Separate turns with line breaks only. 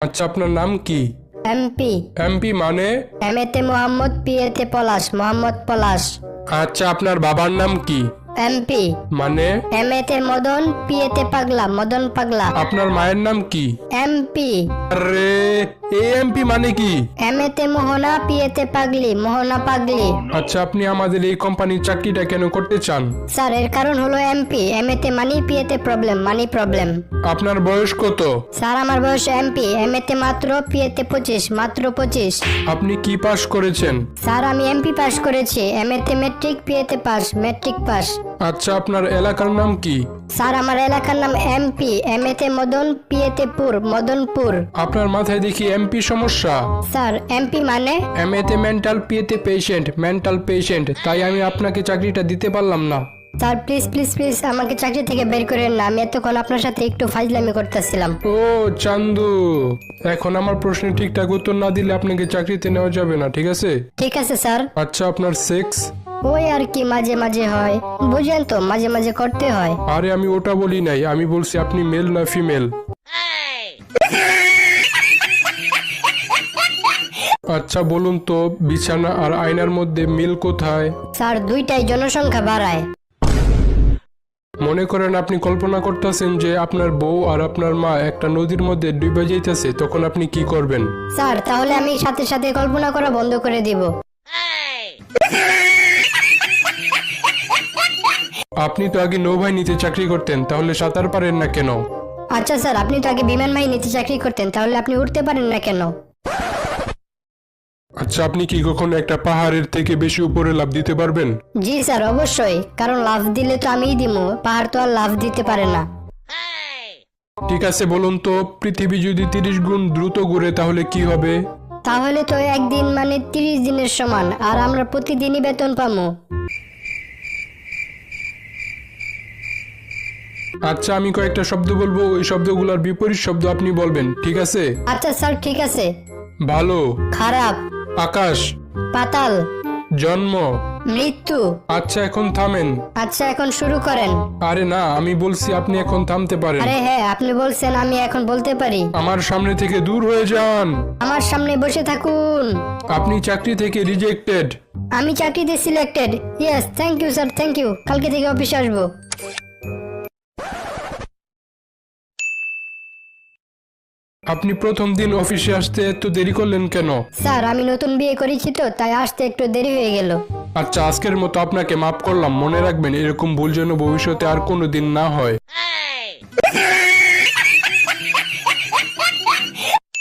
আচ্ছা, আপনার নাম কি?
এমপি।
এমপি মানে?
এমএতে মোহাম্মদ, পিএতে পলাশ, মোহাম্মদ পলাশ।
আচ্ছা, আপনার বাবার নাম কি?
এমপি।
মানে?
এমএতে মদন, পিএতে পাগলা, মদন পাগলা।
আপনার মায়ের নাম কি?
এমপি।
আরে, এমপি মানে কি?
এমএতে মোহনা, পিএতে পাগলি, মোহনা পাগলি।
আচ্ছা, আপনি আমাদের এই কোম্পানির চাকরিটা কেন করতে চান?
স্যার, এর কারণ হলো এমপি। এমএতে মানি, পিএতে প্রবলেম, মানি প্রবলেম।
আপনার বয়স কত?
স্যার, আমার বয়স এমপি। এমএতে মাত্র, পিএতে 25, মাত্র 25।
আপনি কি পাশ করেছেন?
স্যার, আমি এমপি পাস করেছি। এমএতে মেট্রিক, পিএতে পাস, মেট্রিক পাস।
আচ্ছা, আপনার এলাকার নাম কি?
স্যার, আমার এলাকার নাম এমপি। এমএতে মদন, পিএতে পুর, মদনপুর।
আপনার মাথায় দেখি এমপি সমস্যা।
স্যার, এমপি মানে?
এমএতে মেন্টাল, পিএতে পেশেন্ট, মেন্টাল পেশেন্ট। তাই আমি আপনাকে চাকরিটা দিতে পারলাম না।
স্যার, প্লিজ প্লিজ প্লিজ আমাকে চাকরি থেকে বের করেন না। আমি এতক্ষণ আপনার সাথে একটু ফাজলামি করতেছিলাম।
ও চান্দু, এখন আমার প্রশ্নের ঠিকঠাক উত্তর না দিলে আপনাকে চাকরিতে নেওয়া যাবে না, ঠিক আছে?
ঠিক আছে স্যার।
আচ্ছা, আপনার সেক্স?
ওই আর কি, মাঝে মাঝে হয়, বুঝেন তো, মাঝে মাঝে করতে হয়।
আরে, আমি ওটা বলি নাই, আমি বলছি আপনি মেল না ফিমেল। আচ্ছা বলুন তো, বিছানা আর আয়নার মধ্যে মিল কোথায়?
স্যার, দুইটাই জনসংখ্যা বাড়ায়।
মনে করেন আপনি কল্পনা করতেছেন যে আপনার বউ আর আপনার মা একটা নদীর মধ্যে ডুবে যাইতেছে, তখন আপনি কি করবেন?
স্যার, তাহলে আমি সাথে সাথে কল্পনা করা বন্ধ করে দিব।
আপনি তো আগে নৌবাহিনীতে চাকরি করতেন, তাহলে সাঁতার পারেন না কেন?
আচ্ছা স্যার, আপনি তো আগে বিমান বাহিনীতে চাকরি করতেন, তাহলে আপনি উঠতে পারেন না কেন?
আচ্ছা, আপনি কি কখনো একটা পাহাড়ের থেকে বেশি উপরে লাফ দিতে পারবেন?
জি স্যার, অবশ্যই, কারণ লাফ দিলে তো আমিই দিমু, পাহাড় তো আর লাফ দিতে পারে না।
ঠিক আছে, বলুন তো, পৃথিবী যদি 30 গুণ দ্রুত ঘুরে তাহলে কি হবে?
তাহলে তো একদিন মানে 30 দিনের সমান, আর আমরা প্রতিদিনই বেতন পাবো।
আচ্ছা, আমি কয়েকটা শব্দ বলবো, ওই শব্দগুলোর বিপরীত শব্দ আপনি বলবেন, ঠিক আছে?
আচ্ছা স্যার, ঠিক আছে।
ভালো,
খারাপ,
আকাশ,
পাতাল,
জন্ম।
মৃত্যু।
আচ্ছা, এখন থামেন।
আচ্ছা, এখন শুরু করেন।
আরে না, আমি বলছি আপনি এখন থামতে পারেন।
আরে হ্যাঁ, আপনি বলছেন, আমি এখন বলতে পারি।
আমার সামনে থেকে দূর হয়ে যান।
আমার সামনে বসে থাকুন।
আপনি চাকরি থেকে রিজেক্টেড।
আমি চাকরিতে selected. Yes, thank you sir, thank you. কালকে থেকে অফিসে আসবো।
আপনি প্রথম দিন অফিসে আসতে এত দেরি করলেন কেন?
স্যার, আমি নতুন বিয়ে করেছি তো, তাই আসতে একটু দেরি হয়ে গেল।
আচ্ছা, আজকের মতো আপনাকে মাফ করলাম। মনে রাখবেন, এরকম ভুল যেন ভবিষ্যতে আর কোনো দিন না হয়।